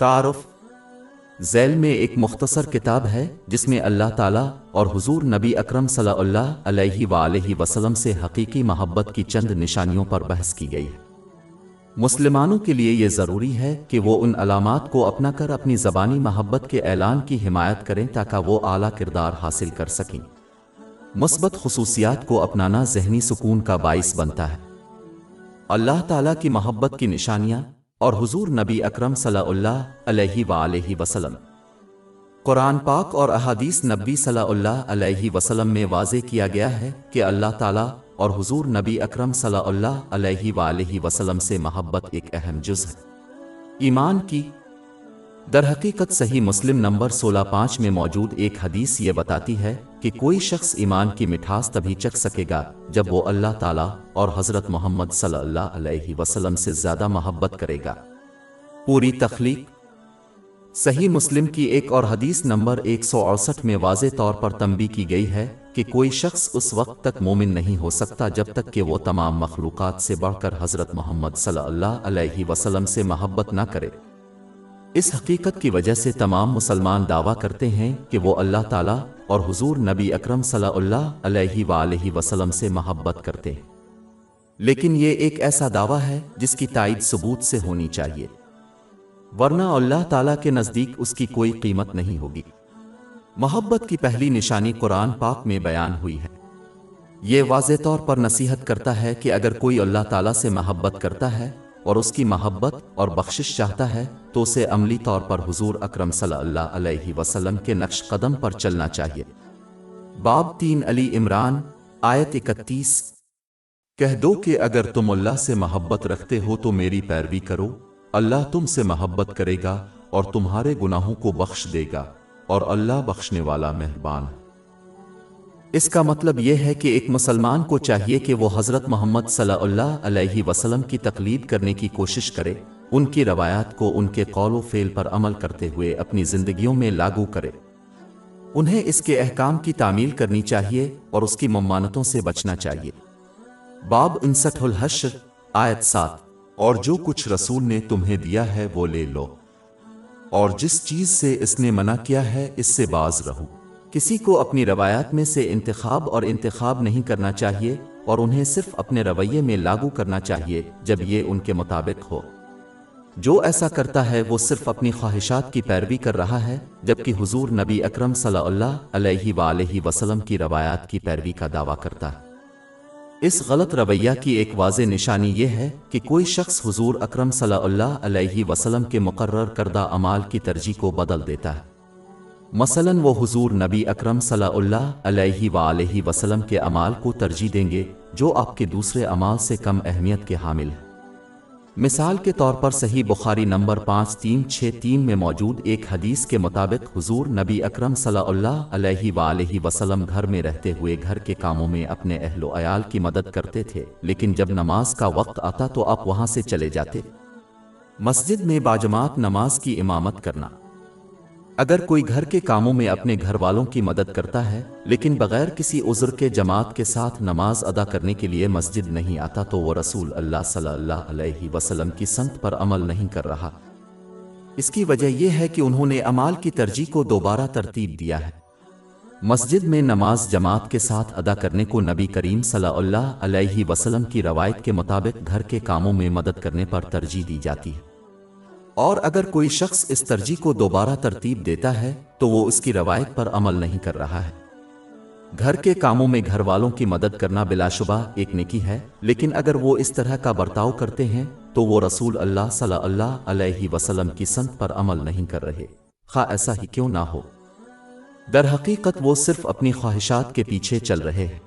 تعارف ذیل میں ایک مختصر کتاب ہے جس میں اللہ تعالیٰ اور حضور نبی اکرم صلی اللہ علیہ وآلہ وسلم سے حقیقی محبت کی چند نشانیوں پر بحث کی گئی ہے۔ مسلمانوں کے لیے یہ ضروری ہے کہ وہ ان علامات کو اپنا کر اپنی زبانی محبت کے اعلان کی حمایت کریں تاکہ وہ اعلیٰ کردار حاصل کر سکیں۔ مثبت خصوصیات کو اپنانا ذہنی سکون کا باعث بنتا ہے۔ اللہ تعالیٰ کی محبت کی نشانیاں اور حضور نبی اکرم صلی اللہ علیہ وآلہ وسلم۔ قرآن پاک اور احادیث نبی صلی اللہ علیہ وسلم میں واضح کیا گیا ہے کہ اللہ تعالیٰ اور حضور نبی اکرم صلی اللہ علیہ وآلہ وسلم سے محبت ایک اہم جز ہے ایمان کی۔ در حقیقت صحیح مسلم نمبر 16/5 میں موجود ایک حدیث یہ بتاتی ہے کہ کوئی شخص ایمان کی مٹھاس تبھی چکھ سکے گا جب وہ اللہ تعالیٰ اور حضرت محمد صلی اللہ علیہ وسلم سے زیادہ محبت کرے گا۔ پوری تخلیق صحیح مسلم کی ایک اور حدیث نمبر 168 میں واضح طور پر تنبیہ کی گئی ہے کہ کوئی شخص اس وقت تک مومن نہیں ہو سکتا جب تک کہ وہ تمام مخلوقات سے بڑھ کر حضرت محمد صلی اللہ علیہ وسلم سے محبت نہ کرے۔ اس حقیقت کی وجہ سے تمام مسلمان دعویٰ کرتے ہیں کہ وہ اللہ تعالیٰ اور حضور نبی اکرم صلی اللہ علیہ وآلہ وسلم سے محبت کرتے ہیں، لیکن یہ ایک ایسا دعویٰ ہے جس کی تائید ثبوت سے ہونی چاہیے، ورنہ اللہ تعالیٰ کے نزدیک اس کی کوئی قیمت نہیں ہوگی۔ محبت کی پہلی نشانی قرآن پاک میں بیان ہوئی ہے۔ یہ واضح طور پر نصیحت کرتا ہے کہ اگر کوئی اللہ تعالیٰ سے محبت کرتا ہے اور اس کی محبت اور بخشش چاہتا ہے تو اسے عملی طور پر حضور اکرم صلی اللہ علیہ وسلم کے نقش قدم پر چلنا چاہیے۔ باب 3 علی عمران آیت 31۔ کہہ دو کہ اگر تم اللہ سے محبت رکھتے ہو تو میری پیروی کرو، اللہ تم سے محبت کرے گا اور تمہارے گناہوں کو بخش دے گا اور اللہ بخشنے والا مہربان ہے۔ اس کا مطلب یہ ہے کہ ایک مسلمان کو چاہیے کہ وہ حضرت محمد صلی اللہ علیہ وسلم کی تقلید کرنے کی کوشش کرے، ان کی روایات کو ان کے قول و فعل پر عمل کرتے ہوئے اپنی زندگیوں میں لاگو کرے۔ انہیں اس کے احکام کی تعمیل کرنی چاہیے اور اس کی ممانتوں سے بچنا چاہیے۔ باب 59 الحشر آیت 7۔ اور جو کچھ رسول نے تمہیں دیا ہے وہ لے لو، اور جس چیز سے اس نے منع کیا ہے اس سے باز رہو۔ کسی کو اپنی روایات میں سے انتخاب نہیں کرنا چاہیے اور انہیں صرف اپنے رویے میں لاگو کرنا چاہیے جب یہ ان کے مطابق ہو۔ جو ایسا کرتا ہے وہ صرف اپنی خواہشات کی پیروی کر رہا ہے، جبکہ حضور نبی اکرم صلی اللہ علیہ وآلہ وسلم کی روایات کی پیروی کا دعویٰ کرتا ہے۔ اس غلط رویہ کی ایک واضح نشانی یہ ہے کہ کوئی شخص حضور اکرم صلی اللہ علیہ وسلم کے مقرر کردہ اعمال کی ترجیح کو بدل دیتا ہے۔ مثلاً وہ حضور نبی اکرم صلی اللہ علیہ وآلہ وسلم کے اعمال کو ترجیح دیں گے جو آپ کے دوسرے اعمال سے کم اہمیت کے حامل ہیں۔ مثال کے طور پر صحیح بخاری نمبر 5363 میں موجود ایک حدیث کے مطابق حضور نبی اکرم صلی اللہ علیہ وآلہ وسلم گھر میں رہتے ہوئے گھر کے کاموں میں اپنے اہل و عیال کی مدد کرتے تھے، لیکن جب نماز کا وقت آتا تو آپ وہاں سے چلے جاتے۔ مسجد میں باجماعت نماز کی امامت کرنا۔ اگر کوئی گھر کے کاموں میں اپنے گھر والوں کی مدد کرتا ہے لیکن بغیر کسی عذر کے جماعت کے ساتھ نماز ادا کرنے کے لیے مسجد نہیں آتا تو وہ رسول اللہ صلی اللہ علیہ وسلم کی سنت پر عمل نہیں کر رہا۔ اس کی وجہ یہ ہے کہ انہوں نے اعمال کی ترجیح کو دوبارہ ترتیب دیا ہے۔ مسجد میں نماز جماعت کے ساتھ ادا کرنے کو نبی کریم صلی اللہ علیہ وسلم کی روایت کے مطابق گھر کے کاموں میں مدد کرنے پر ترجیح دی جاتی ہے، اور اگر کوئی شخص اس ترجیح کو دوبارہ ترتیب دیتا ہے تو وہ اس کی روایت پر عمل نہیں کر رہا ہے۔ گھر کے کاموں میں گھر والوں کی مدد کرنا بلا شبہ ایک نیکی ہے، لیکن اگر وہ اس طرح کا برتاؤ کرتے ہیں تو وہ رسول اللہ صلی اللہ علیہ وسلم کی سنت پر عمل نہیں کر رہے، خواہ ایسا ہی کیوں نہ ہو۔ در حقیقت وہ صرف اپنی خواہشات کے پیچھے چل رہے ہیں۔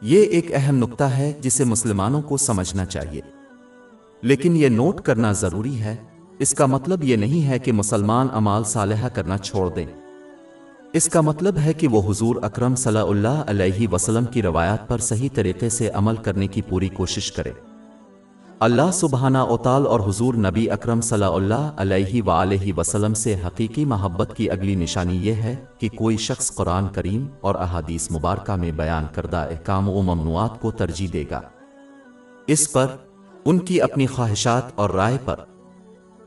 یہ ایک اہم نکتہ ہے جسے مسلمانوں کو سمجھنا چاہیے، لیکن یہ نوٹ کرنا ضروری ہے، اس کا مطلب یہ نہیں ہے کہ مسلمان اعمال صالحہ کرنا چھوڑ دیں۔ اس کا مطلب ہے کہ وہ حضور اکرم صلی اللہ علیہ وسلم کی روایات پر صحیح طریقے سے عمل کرنے کی پوری کوشش کرے۔ اللہ سبحانہ وتعالی اور حضور نبی اکرم صلی اللہ علیہ وآلہ وسلم سے حقیقی محبت کی اگلی نشانی یہ ہے کہ کوئی شخص قرآن کریم اور احادیث مبارکہ میں بیان کردہ احکام و ممنوعات کو ترجیح دے گا، اس پر، ان کی اپنی خواہشات اور رائے پر۔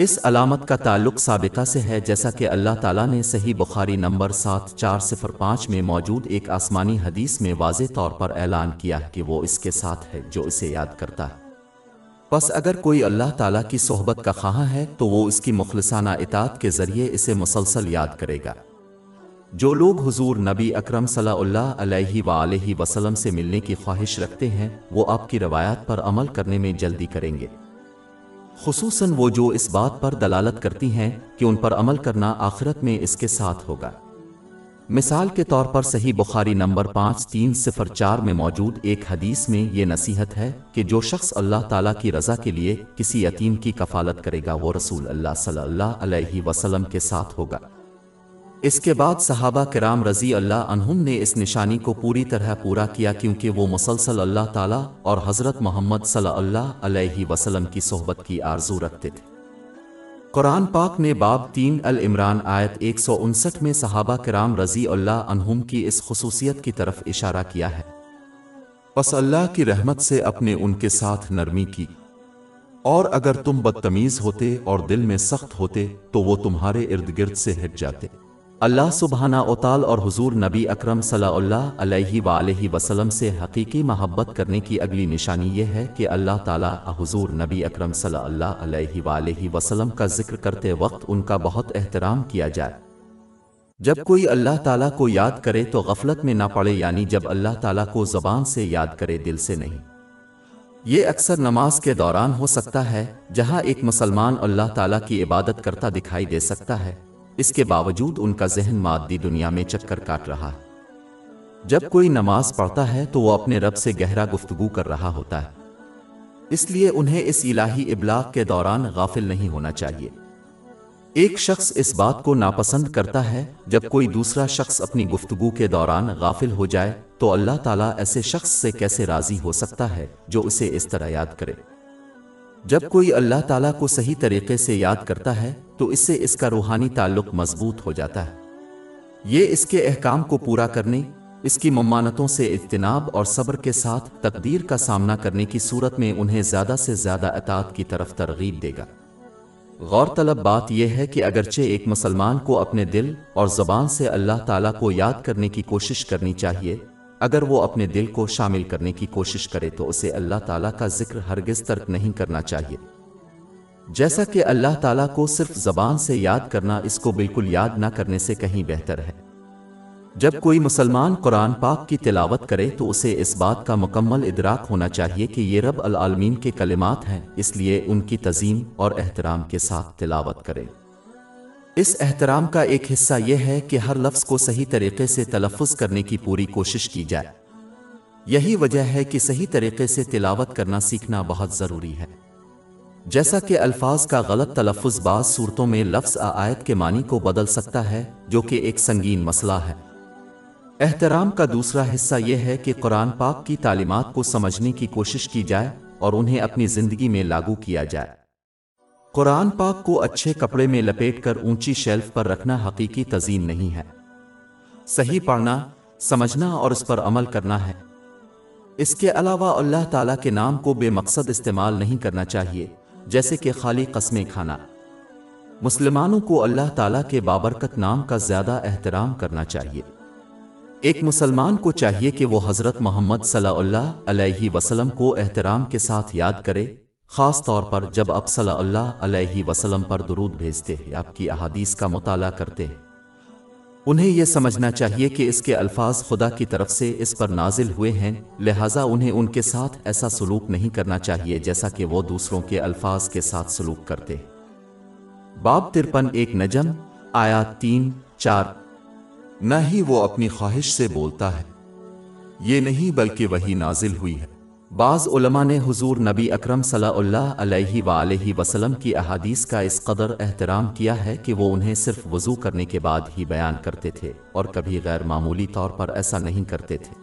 اس علامت کا تعلق سابقہ سے ہے، جیسا کہ اللہ تعالیٰ نے صحیح بخاری نمبر 7405 میں موجود ایک آسمانی حدیث میں واضح طور پر اعلان کیا ہے کہ وہ اس کے ساتھ ہے جو اسے یاد کرتا ہے۔ پس اگر کوئی اللہ تعالیٰ کی صحبت کا خواہاں ہے تو وہ اس کی مخلصانہ اطاعت کے ذریعے اسے مسلسل یاد کرے گا۔ جو لوگ حضور نبی اکرم صلی اللہ علیہ وآلہ وسلم سے ملنے کی خواہش رکھتے ہیں وہ آپ کی روایات پر عمل کرنے میں جلدی کریں گے، خصوصاً وہ جو اس بات پر دلالت کرتی ہیں کہ ان پر عمل کرنا آخرت میں اس کے ساتھ ہوگا۔ مثال کے طور پر صحیح بخاری نمبر 5304 میں موجود ایک حدیث میں یہ نصیحت ہے کہ جو شخص اللہ تعالیٰ کی رضا کے لیے کسی یتیم کی کفالت کرے گا وہ رسول اللہ صلی اللہ علیہ وسلم کے ساتھ ہوگا۔ اس کے بعد صحابہ کرام رضی اللہ عنہم نے اس نشانی کو پوری طرح پورا کیا، کیونکہ وہ مسلسل اللہ تعالیٰ اور حضرت محمد صلی اللہ علیہ وسلم کی صحبت کی آرزو رکھتے تھے۔ قرآن پاک نے باب 3 العمران آیت 159 میں صحابہ کرام رضی اللہ عنہم کی اس خصوصیت کی طرف اشارہ کیا ہے۔ پس اللہ کی رحمت سے اپنے ان کے ساتھ نرمی کی، اور اگر تم بدتمیز ہوتے اور دل میں سخت ہوتے تو وہ تمہارے ارد گرد سے ہٹ جاتے۔ اللہ سبحانہ وتعالی اور حضور نبی اکرم صلی اللہ علیہ وآلہ وسلم سے حقیقی محبت کرنے کی اگلی نشانی یہ ہے کہ اللہ تعالیٰ حضور نبی اکرم صلی اللہ علیہ وآلہ وسلم کا ذکر کرتے وقت ان کا بہت احترام کیا جائے۔ جب کوئی اللہ تعالیٰ کو یاد کرے تو غفلت میں نہ پڑے، یعنی جب اللہ تعالیٰ کو زبان سے یاد کرے دل سے نہیں۔ یہ اکثر نماز کے دوران ہو سکتا ہے جہاں ایک مسلمان اللہ تعالیٰ کی عبادت کرتا دکھائی دے سکتا ہے، اس کے باوجود ان کا ذہن مادی دنیا میں چکر کاٹ رہا ہے۔ جب کوئی نماز پڑھتا ہے تو وہ اپنے رب سے گہرا گفتگو کر رہا ہوتا ہے، اس لیے انہیں اس الہی ابلاغ کے دوران غافل نہیں ہونا چاہیے۔ ایک شخص اس بات کو ناپسند کرتا ہے جب کوئی دوسرا شخص اپنی گفتگو کے دوران غافل ہو جائے، تو اللہ تعالیٰ ایسے شخص سے کیسے راضی ہو سکتا ہے جو اسے اس طرح یاد کرے؟ جب کوئی اللہ تعالیٰ کو صحیح طریقے سے یاد کرتا ہے تو اس سے اس کا روحانی تعلق مضبوط ہو جاتا ہے۔ یہ اس کے احکام کو پورا کرنے، اس کی ممانتوں سے اجتناب اور صبر کے ساتھ تقدیر کا سامنا کرنے کی صورت میں انہیں زیادہ سے زیادہ اطاعت کی طرف ترغیب دے گا۔ غور طلب بات یہ ہے کہ اگرچہ ایک مسلمان کو اپنے دل اور زبان سے اللہ تعالیٰ کو یاد کرنے کی کوشش کرنی چاہیے، اگر وہ اپنے دل کو شامل کرنے کی کوشش کرے تو اسے اللہ تعالیٰ کا ذکر ہرگز ترک نہیں کرنا چاہیے۔ جیسا کہ اللہ تعالیٰ کو صرف زبان سے یاد کرنا اس کو بالکل یاد نہ کرنے سے کہیں بہتر ہے۔ جب کوئی مسلمان قرآن پاک کی تلاوت کرے تو اسے اس بات کا مکمل ادراک ہونا چاہیے کہ یہ رب العالمین کے کلمات ہیں، اس لیے ان کی تعظیم اور احترام کے ساتھ تلاوت کرے۔ اس احترام کا ایک حصہ یہ ہے کہ ہر لفظ کو صحیح طریقے سے تلفظ کرنے کی پوری کوشش کی جائے۔ یہی وجہ ہے کہ صحیح طریقے سے تلاوت کرنا سیکھنا بہت ضروری ہے۔ جیسا کہ الفاظ کا غلط تلفظ بعض صورتوں میں لفظ آیت کے معنی کو بدل سکتا ہے، جو کہ ایک سنگین مسئلہ ہے۔ احترام کا دوسرا حصہ یہ ہے کہ قرآن پاک کی تعلیمات کو سمجھنے کی کوشش کی جائے اور انہیں اپنی زندگی میں لاگو کیا جائے۔ قرآن پاک کو اچھے کپڑے میں لپیٹ کر اونچی شیلف پر رکھنا حقیقی تزئین نہیں ہے۔ صحیح پڑھنا، سمجھنا اور اس پر عمل کرنا ہے۔ اس کے علاوہ اللہ تعالیٰ کے نام کو بے مقصد استعمال نہیں کرنا چاہیے، جیسے کہ خالی قسمیں کھانا۔ مسلمانوں کو اللہ تعالیٰ کے بابرکت نام کا زیادہ احترام کرنا چاہیے۔ ایک مسلمان کو چاہیے کہ وہ حضرت محمد صلی اللہ علیہ وسلم کو احترام کے ساتھ یاد کرے، خاص طور پر جب آپ صلی اللہ علیہ وسلم پر درود بھیجتے ہیں، آپ کی احادیث کا مطالعہ کرتے ہیں۔ انہیں یہ سمجھنا چاہیے کہ اس کے الفاظ خدا کی طرف سے اس پر نازل ہوئے ہیں، لہٰذا انہیں ان کے ساتھ ایسا سلوک نہیں کرنا چاہیے جیسا کہ وہ دوسروں کے الفاظ کے ساتھ سلوک کرتے ہیں۔ باب 53 ایک نجم آیات 3-4۔ نہ ہی وہ اپنی خواہش سے بولتا ہے، یہ نہیں بلکہ وحی نازل ہوئی ہے۔ بعض علماء نے حضور نبی اکرم صلی اللہ علیہ وآلہ وسلم کی احادیث کا اس قدر احترام کیا ہے کہ وہ انہیں صرف وضو کرنے کے بعد ہی بیان کرتے تھے اور کبھی غیر معمولی طور پر ایسا نہیں کرتے تھے۔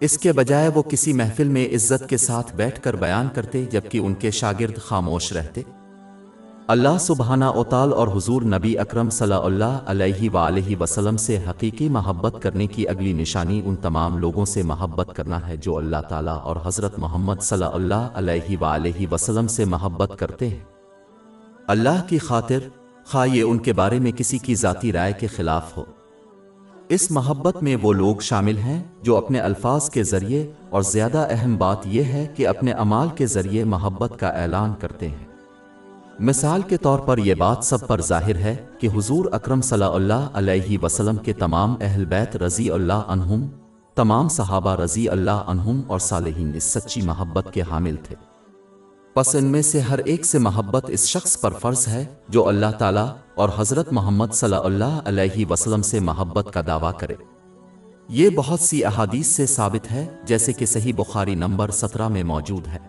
اس کے بجائے وہ کسی محفل میں عزت کے ساتھ بیٹھ کر بیان کرتے جبکہ ان کے شاگرد خاموش رہتے۔ اللہ سبحانہ وتعالی اور حضور نبی اکرم صلی اللہ علیہ وآلہ وسلم سے حقیقی محبت کرنے کی اگلی نشانی ان تمام لوگوں سے محبت کرنا ہے جو اللہ تعالیٰ اور حضرت محمد صلی اللہ علیہ وآلہ وسلم سے محبت کرتے ہیں۔ اللہ کی خاطر، خواہ یہ ان کے بارے میں کسی کی ذاتی رائے کے خلاف ہو۔ اس محبت میں وہ لوگ شامل ہیں جو اپنے الفاظ کے ذریعے، اور زیادہ اہم بات یہ ہے کہ اپنے اعمال کے ذریعے محبت کا اعلان کرتے ہیں۔ مثال کے طور پر یہ بات سب پر ظاہر ہے کہ حضور اکرم صلی اللہ علیہ وسلم کے تمام اہل بیت رضی اللہ عنہم، تمام صحابہ رضی اللہ عنہم اور صالحین اس سچی محبت کے حامل تھے۔ پس ان میں سے ہر ایک سے محبت اس شخص پر فرض ہے جو اللہ تعالیٰ اور حضرت محمد صلی اللہ علیہ وسلم سے محبت کا دعویٰ کرے۔ یہ بہت سی احادیث سے ثابت ہے، جیسے کہ صحیح بخاری نمبر 17 میں موجود ہے۔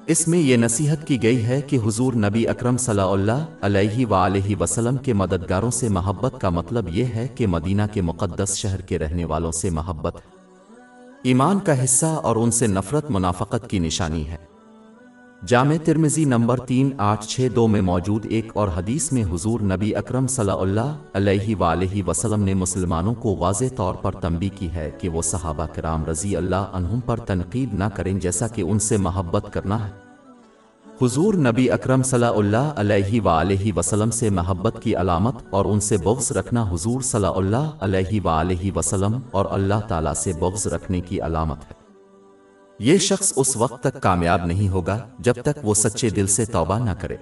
اس میں یہ نصیحت کی گئی ہے کہ حضور نبی اکرم صلی اللہ علیہ وآلہ وسلم کے مددگاروں سے محبت کا مطلب یہ ہے کہ مدینہ کے مقدس شہر کے رہنے والوں سے محبت ایمان کا حصہ اور ان سے نفرت منافقت کی نشانی ہے۔ جامع ترمذی نمبر 3862 میں موجود ایک اور حدیث میں حضور نبی اکرم صلی اللہ علیہ وآلہ وسلم نے مسلمانوں کو واضح طور پر تنبیہ کی ہے کہ وہ صحابہ کرام رضی اللہ عنہم پر تنقید نہ کریں جیسا کہ ان سے محبت کرنا ہے۔ حضور نبی اکرم صلی اللہ علیہ وآلہ وسلم سے محبت کی علامت اور ان سے بغض رکھنا حضور صلی اللہ علیہ وآلہ وسلم اور اللہ تعالیٰ سے بغض رکھنے کی علامت ہے۔ یہ شخص اس وقت تک کامیاب نہیں ہوگا جب تک وہ سچے دل سے توبہ نہ کرے۔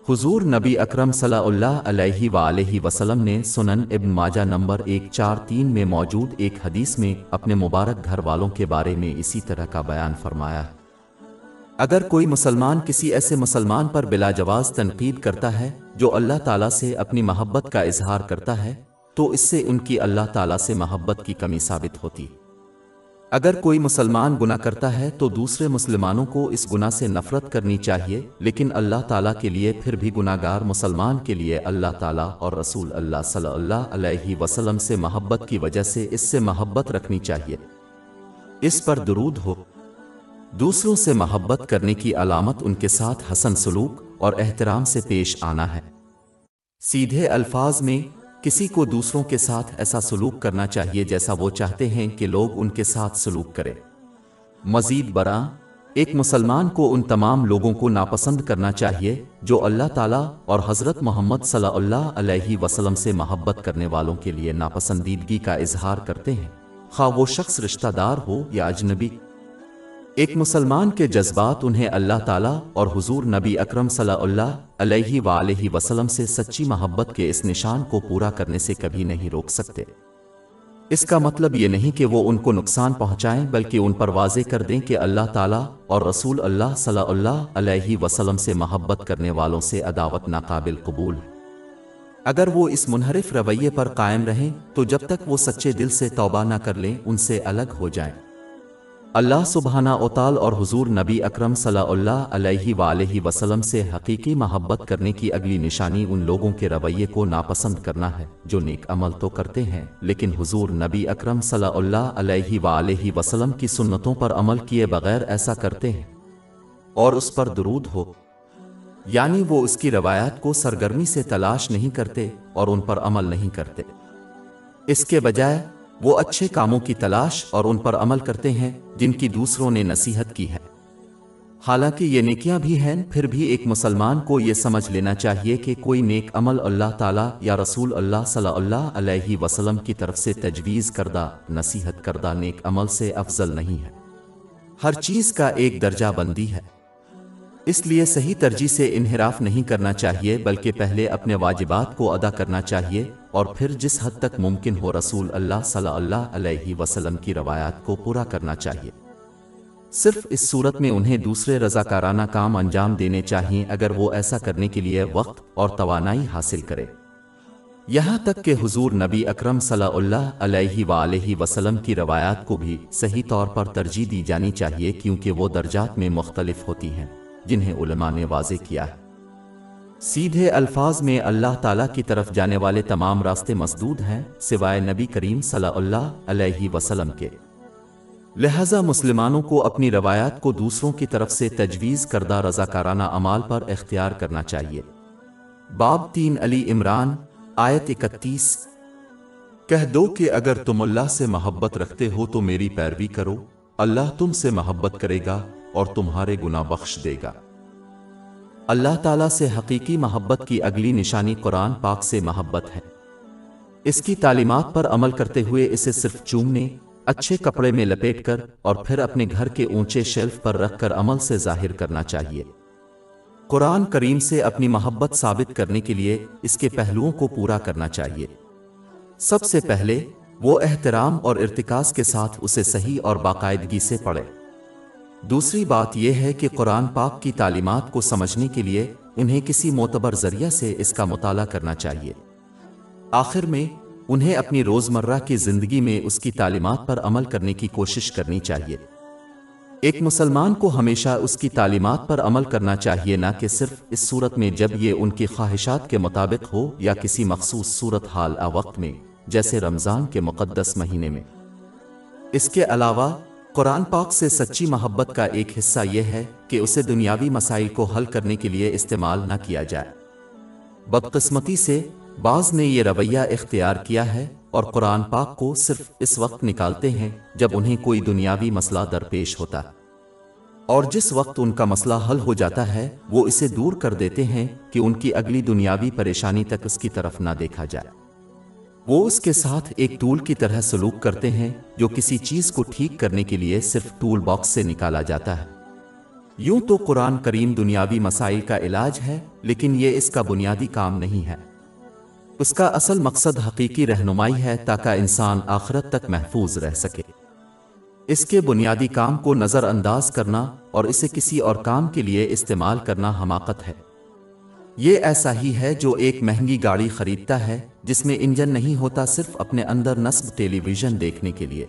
حضور نبی اکرم صلی اللہ علیہ وآلہ وسلم نے سنن ابن ماجہ نمبر 143 میں موجود ایک حدیث میں اپنے مبارک گھر والوں کے بارے میں اسی طرح کا بیان فرمایا ہے۔ اگر کوئی مسلمان کسی ایسے مسلمان پر بلا جواز تنقید کرتا ہے جو اللہ تعالیٰ سے اپنی محبت کا اظہار کرتا ہے تو اس سے ان کی اللہ تعالیٰ سے محبت کی کمی ثابت ہوتی۔ اگر کوئی مسلمان گناہ کرتا ہے تو دوسرے مسلمانوں کو اس گناہ سے نفرت کرنی چاہیے، لیکن اللہ تعالیٰ کے لیے پھر بھی گناہ گار مسلمان کے لیے اللہ تعالیٰ اور رسول اللہ صلی اللہ علیہ وسلم سے محبت کی وجہ سے اس سے محبت رکھنی چاہیے، اس پر درود ہو۔ دوسروں سے محبت کرنے کی علامت ان کے ساتھ حسن سلوک اور احترام سے پیش آنا ہے۔ سیدھے الفاظ میں کسی کو دوسروں کے ساتھ ایسا سلوک کرنا چاہیے جیسا وہ چاہتے ہیں کہ لوگ ان کے ساتھ سلوک کریں۔ مزید برآں ایک مسلمان کو ان تمام لوگوں کو ناپسند کرنا چاہیے جو اللہ تعالیٰ اور حضرت محمد صلی اللہ علیہ وسلم سے محبت کرنے والوں کے لیے ناپسندیدگی کا اظہار کرتے ہیں، خواہ وہ شخص رشتہ دار ہو یا اجنبی۔ ایک مسلمان کے جذبات انہیں اللہ تعالیٰ اور حضور نبی اکرم صلی اللہ علیہ وآلہ وسلم سے سچی محبت کے اس نشان کو پورا کرنے سے کبھی نہیں روک سکتے۔ اس کا مطلب یہ نہیں کہ وہ ان کو نقصان پہنچائیں، بلکہ ان پر واضح کر دیں کہ اللہ تعالیٰ اور رسول اللہ صلی اللہ علیہ وسلم سے محبت کرنے والوں سے عداوت ناقابل قبول ہے۔ اگر وہ اس منحرف رویے پر قائم رہیں تو جب تک وہ سچے دل سے توبہ نہ کر لیں ان سے الگ ہو جائیں۔ اللہ سبحانہ وتعالی اور حضور نبی اکرم صلی اللہ علیہ وآلہ وسلم سے حقیقی محبت کرنے کی اگلی نشانی ان لوگوں کے رویے کو ناپسند کرنا ہے جو نیک عمل تو کرتے ہیں لیکن حضور نبی اکرم صلی اللہ علیہ وآلہ وسلم کی سنتوں پر عمل کیے بغیر ایسا کرتے ہیں اور اس پر درود ہو، یعنی وہ اس کی روایات کو سرگرمی سے تلاش نہیں کرتے اور ان پر عمل نہیں کرتے، اس کے بجائے وہ اچھے کاموں کی تلاش اور ان پر عمل کرتے ہیں جن کی دوسروں نے نصیحت کی ہے۔ حالانکہ یہ نیکیاں بھی ہیں، پھر بھی ایک مسلمان کو یہ سمجھ لینا چاہیے کہ کوئی نیک عمل اللہ تعالیٰ یا رسول اللہ صلی اللہ علیہ وسلم کی طرف سے تجویز کردہ، نصیحت کردہ نیک عمل سے افضل نہیں ہے۔ ہر چیز کا ایک درجہ بندی ہے، اس لیے صحیح ترجیح سے انحراف نہیں کرنا چاہیے بلکہ پہلے اپنے واجبات کو ادا کرنا چاہیے اور پھر جس حد تک ممکن ہو رسول اللہ صلی اللہ علیہ وسلم کی روایات کو پورا کرنا چاہیے۔ صرف اس صورت میں انہیں دوسرے رضاکارانہ کام انجام دینے چاہیے اگر وہ ایسا کرنے کے لیے وقت اور توانائی حاصل کرے۔ یہاں تک کہ حضور نبی اکرم صلی اللہ علیہ وآلہ وسلم کی روایات کو بھی صحیح طور پر ترجیح دی جانی چاہیے کیونکہ وہ درجات میں مختلف ہوتی ہیں جنہیں علماء نے واضح کیا ہے۔ سیدھے الفاظ میں اللہ تعالیٰ کی طرف جانے والے تمام راستے مسدود ہیں سوائے نبی کریم صلی اللہ علیہ وسلم کے، لہذا مسلمانوں کو اپنی روایات کو دوسروں کی طرف سے تجویز کردہ رضاکارانہ اعمال پر اختیار کرنا چاہیے۔ باب 3 علی عمران آیت 31۔ کہہ دو کہ اگر تم اللہ سے محبت رکھتے ہو تو میری پیروی کرو، اللہ تم سے محبت کرے گا اور تمہارے گناہ بخش دے گا۔ اللہ تعالیٰ سے حقیقی محبت کی اگلی نشانی قرآن پاک سے محبت ہے۔ اس کی تعلیمات پر عمل کرتے ہوئے اسے صرف چومنے، اچھے کپڑے میں لپیٹ کر اور پھر اپنے گھر کے اونچے شیلف پر رکھ کر عمل سے ظاہر کرنا چاہیے۔ قرآن کریم سے اپنی محبت ثابت کرنے کے لیے اس کے پہلوؤں کو پورا کرنا چاہیے۔ سب سے پہلے وہ احترام اور ارتکاز کے ساتھ اسے صحیح اور باقاعدگی سے پڑھے۔ دوسری بات یہ ہے کہ قرآن پاک کی تعلیمات کو سمجھنے کے لیے انہیں کسی معتبر ذریعہ سے اس کا مطالعہ کرنا چاہیے۔ آخر میں انہیں اپنی روزمرہ کی زندگی میں اس کی تعلیمات پر عمل کرنے کی کوشش کرنی چاہیے۔ ایک مسلمان کو ہمیشہ اس کی تعلیمات پر عمل کرنا چاہیے، نہ کہ صرف اس صورت میں جب یہ ان کی خواہشات کے مطابق ہو یا کسی مخصوص صورتحال وقت میں، جیسے رمضان کے مقدس مہینے میں۔ اس کے علاوہ قرآن پاک سے سچی محبت کا ایک حصہ یہ ہے کہ اسے دنیاوی مسائل کو حل کرنے کے لیے استعمال نہ کیا جائے۔ بدقسمتی سے بعض نے یہ رویہ اختیار کیا ہے اور قرآن پاک کو صرف اس وقت نکالتے ہیں جب انہیں کوئی دنیاوی مسئلہ درپیش ہوتا ہے، اور جس وقت ان کا مسئلہ حل ہو جاتا ہے وہ اسے دور کر دیتے ہیں کہ ان کی اگلی دنیاوی پریشانی تک اس کی طرف نہ دیکھا جائے۔ وہ اس کے ساتھ ایک ٹول کی طرح سلوک کرتے ہیں جو کسی چیز کو ٹھیک کرنے کے لیے صرف ٹول باکس سے نکالا جاتا ہے۔ یوں تو قرآن کریم دنیاوی مسائل کا علاج ہے، لیکن یہ اس کا بنیادی کام نہیں ہے۔ اس کا اصل مقصد حقیقی رہنمائی ہے تاکہ انسان آخرت تک محفوظ رہ سکے۔ اس کے بنیادی کام کو نظر انداز کرنا اور اسے کسی اور کام کے لیے استعمال کرنا حماقت ہے۔ یہ ایسا ہی ہے جو ایک مہنگی گاڑی خریدتا ہے جس میں انجن نہیں ہوتا، صرف اپنے اندر نصب ٹیلی ویژن دیکھنے کے لیے۔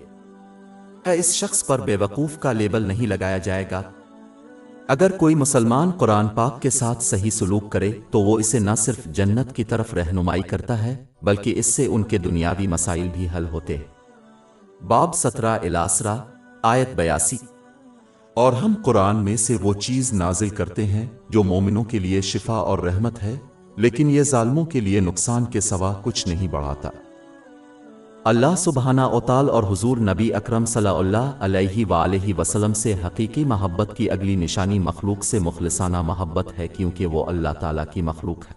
اس شخص پر بے وقوف کا لیبل نہیں لگایا جائے گا۔ اگر کوئی مسلمان قرآن پاک کے ساتھ صحیح سلوک کرے تو وہ اسے نہ صرف جنت کی طرف رہنمائی کرتا ہے بلکہ اس سے ان کے دنیاوی مسائل بھی حل ہوتے ہیں۔ باب 17-18 آیت 82۔ اور ہم قرآن میں سے وہ چیز نازل کرتے ہیں جو مومنوں کے لیے شفا اور رحمت ہے، لیکن یہ ظالموں کے لیے نقصان کے سوا کچھ نہیں بڑھاتا۔ اللہ سبحانہ وتعالی اور حضور نبی اکرم صلی اللہ علیہ وآلہ وسلم سے حقیقی محبت کی اگلی نشانی مخلوق سے مخلصانہ محبت ہے، کیونکہ وہ اللہ تعالیٰ کی مخلوق ہے،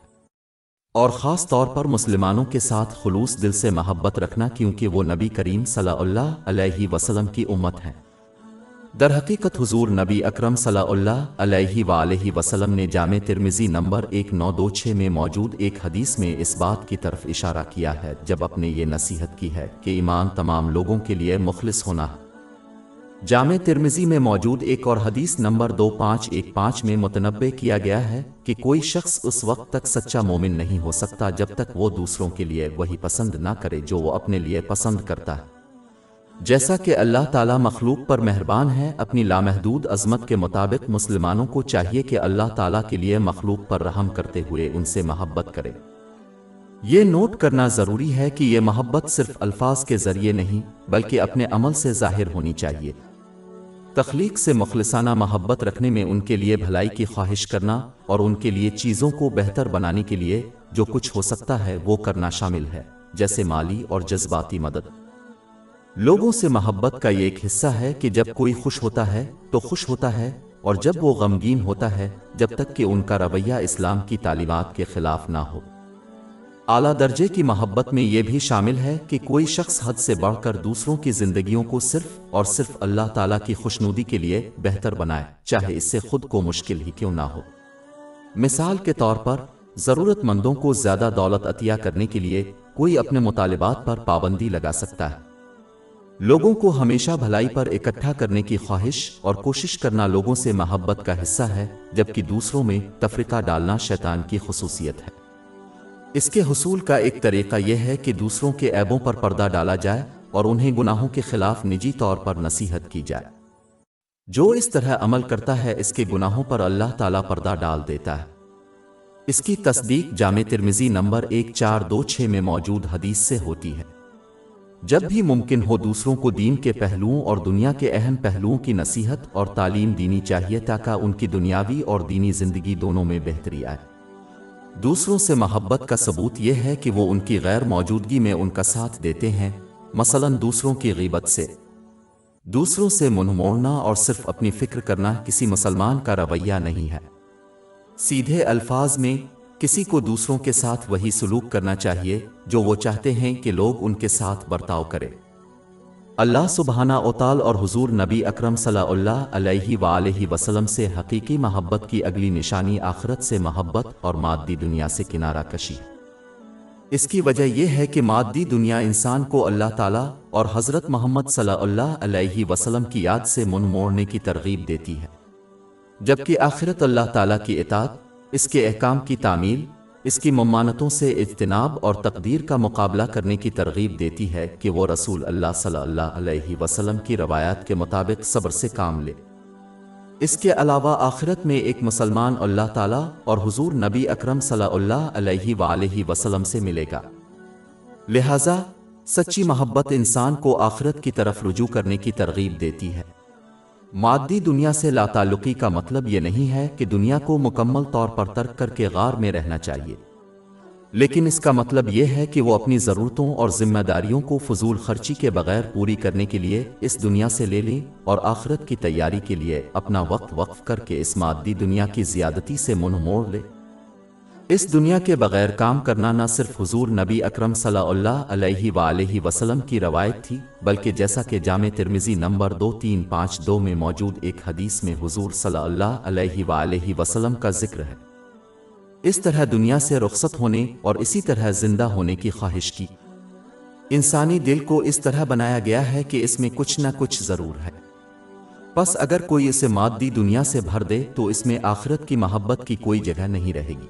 اور خاص طور پر مسلمانوں کے ساتھ خلوص دل سے محبت رکھنا کیونکہ وہ نبی کریم صلی اللہ علیہ وسلم کی امت ہے۔ در حقیقت حضور نبی اکرم صلی اللہ علیہ وآلہ وسلم نے جامع ترمذی نمبر 1926 میں موجود ایک حدیث میں اس بات کی طرف اشارہ کیا ہے جب اپنے یہ نصیحت کی ہے کہ ایمان تمام لوگوں کے لیے مخلص ہونا ہے۔ جامع ترمذی میں موجود ایک اور حدیث نمبر 2515 میں متنبہ کیا گیا ہے کہ کوئی شخص اس وقت تک سچا مومن نہیں ہو سکتا جب تک وہ دوسروں کے لیے وہی پسند نہ کرے جو وہ اپنے لیے پسند کرتا ہے۔ جیسا کہ اللہ تعالیٰ مخلوق پر مہربان ہے، اپنی لامحدود عظمت کے مطابق مسلمانوں کو چاہیے کہ اللہ تعالیٰ کے لیے مخلوق پر رحم کرتے ہوئے ان سے محبت کرے۔ یہ نوٹ کرنا ضروری ہے کہ یہ محبت صرف الفاظ کے ذریعے نہیں بلکہ اپنے عمل سے ظاہر ہونی چاہیے۔ تخلیق سے مخلصانہ محبت رکھنے میں ان کے لیے بھلائی کی خواہش کرنا اور ان کے لیے چیزوں کو بہتر بنانے کے لیے جو کچھ ہو سکتا ہے وہ کرنا شامل ہے، جیسے مالی اور جذباتی مدد۔ لوگوں سے محبت کا یہ ایک حصہ ہے کہ جب کوئی خوش ہوتا ہے تو خوش ہوتا ہے، اور جب وہ غمگین ہوتا ہے جب تک کہ ان کا رویہ اسلام کی تعلیمات کے خلاف نہ ہو۔ اعلیٰ درجے کی محبت میں یہ بھی شامل ہے کہ کوئی شخص حد سے بڑھ کر دوسروں کی زندگیوں کو صرف اور صرف اللہ تعالیٰ کی خوشنودی کے لیے بہتر بنائے، چاہے اس سے خود کو مشکل ہی کیوں نہ ہو۔ مثال کے طور پر ضرورت مندوں کو زیادہ دولت عطیہ کرنے کے لیے کوئی اپنے مطالبات پر پابندی لگا سکتا ہے۔ لوگوں کو ہمیشہ بھلائی پر اکٹھا کرنے کی خواہش اور کوشش کرنا لوگوں سے محبت کا حصہ ہے، جبکہ دوسروں میں تفرقہ ڈالنا شیطان کی خصوصیت ہے۔ اس کے حصول کا ایک طریقہ یہ ہے کہ دوسروں کے عیبوں پر پردہ ڈالا جائے اور انہیں گناہوں کے خلاف نجی طور پر نصیحت کی جائے۔ جو اس طرح عمل کرتا ہے اس کے گناہوں پر اللہ تعالیٰ پردہ ڈال دیتا ہے۔ اس کی تصدیق جامع ترمذی نمبر 1426 میں موجود حدیث سے ہوتی ہے۔ جب بھی ممکن ہو دوسروں کو دین کے پہلوؤں اور دنیا کے اہم پہلوؤں کی نصیحت اور تعلیم دینی چاہیے تاکہ ان کی دنیاوی اور دینی زندگی دونوں میں بہتری آئے۔ دوسروں سے محبت کا ثبوت یہ ہے کہ وہ ان کی غیر موجودگی میں ان کا ساتھ دیتے ہیں، مثلاً دوسروں کی غیبت سے، دوسروں سے منہ موڑنا اور صرف اپنی فکر کرنا کسی مسلمان کا رویہ نہیں ہے۔ سیدھے الفاظ میں کسی کو دوسروں کے ساتھ وہی سلوک کرنا چاہیے جو وہ چاہتے ہیں کہ لوگ ان کے ساتھ برتاؤ کریں۔ اللہ سبحانہ و تعالی اور حضور نبی اکرم صلی اللہ علیہ وآلہ وسلم سے حقیقی محبت کی اگلی نشانی آخرت سے محبت اور مادی دنیا سے کنارہ کشی۔ اس کی وجہ یہ ہے کہ مادی دنیا انسان کو اللہ تعالیٰ اور حضرت محمد صلی اللہ علیہ وسلم کی یاد سے منہ موڑنے کی ترغیب دیتی ہے، جبکہ آخرت اللہ تعالیٰ کی اطاعت، اس کے احکام کی تعمیل، اس کی ممانتوں سے اجتناب اور تقدیر کا مقابلہ کرنے کی ترغیب دیتی ہے کہ وہ رسول اللہ صلی اللہ علیہ وسلم کی روایات کے مطابق صبر سے کام لے۔ اس کے علاوہ آخرت میں ایک مسلمان اللہ تعالیٰ اور حضور نبی اکرم صلی اللہ علیہ وآلہ وسلم سے ملے گا۔ لہٰذا سچی محبت انسان کو آخرت کی طرف رجوع کرنے کی ترغیب دیتی ہے۔ مادی دنیا سے لا تعلقی کا مطلب یہ نہیں ہے کہ دنیا کو مکمل طور پر ترک کر کے غار میں رہنا چاہیے، لیکن اس کا مطلب یہ ہے کہ وہ اپنی ضرورتوں اور ذمہ داریوں کو فضول خرچی کے بغیر پوری کرنے کے لیے اس دنیا سے لے لیں اور آخرت کی تیاری کے لیے اپنا وقت وقف کر کے اس مادی دنیا کی زیادتی سے منہ موڑ لے۔ اس دنیا کے بغیر کام کرنا نہ صرف حضور نبی اکرم صلی اللہ علیہ وآلہ وسلم کی روایت تھی، بلکہ جیسا کہ جامع ترمذی نمبر 2352 میں موجود ایک حدیث میں حضور صلی اللہ علیہ وآلہ وسلم کا ذکر ہے۔ اس طرح دنیا سے رخصت ہونے اور اسی طرح زندہ ہونے کی خواہش کی۔ انسانی دل کو اس طرح بنایا گیا ہے کہ اس میں کچھ نہ کچھ ضرور ہے، بس اگر کوئی اسے مادی دنیا سے بھر دے تو اس میں آخرت کی محبت کی کوئی جگہ نہیں رہے گی۔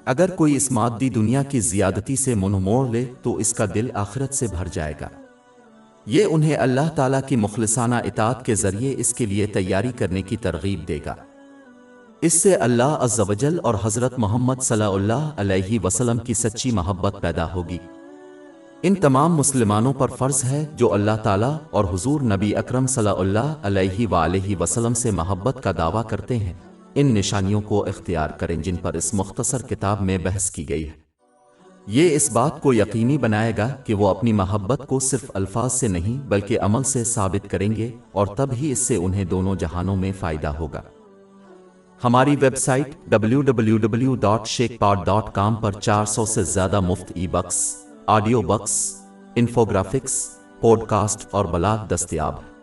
اگر کوئی اس مادی دنیا کی زیادتی سے منہ موڑ لے تو اس کا دل آخرت سے بھر جائے گا۔ یہ انہیں اللہ تعالیٰ کی مخلصانہ اطاعت کے ذریعے اس کے لیے تیاری کرنے کی ترغیب دے گا۔ اس سے اللہ عز و جل اور حضرت محمد صلی اللہ علیہ وسلم کی سچی محبت پیدا ہوگی۔ ان تمام مسلمانوں پر فرض ہے جو اللہ تعالیٰ اور حضور نبی اکرم صلی اللہ علیہ وآلہ وسلم سے محبت کا دعویٰ کرتے ہیں، ان نشانیوں کو اختیار کریں جن پر اس مختصر کتاب میں بحث کی گئی ہے۔ یہ اس بات کو یقینی بنائے گا کہ وہ اپنی محبت کو صرف الفاظ سے نہیں بلکہ عمل سے ثابت کریں گے، اور تب ہی اس سے انہیں دونوں جہانوں میں فائدہ ہوگا۔ ہماری ویب سائٹ www.sheikhpod.com پر 400 سے زیادہ مفت e books, audio books, infographics, podcast اور بلاگ دستیاب ہے۔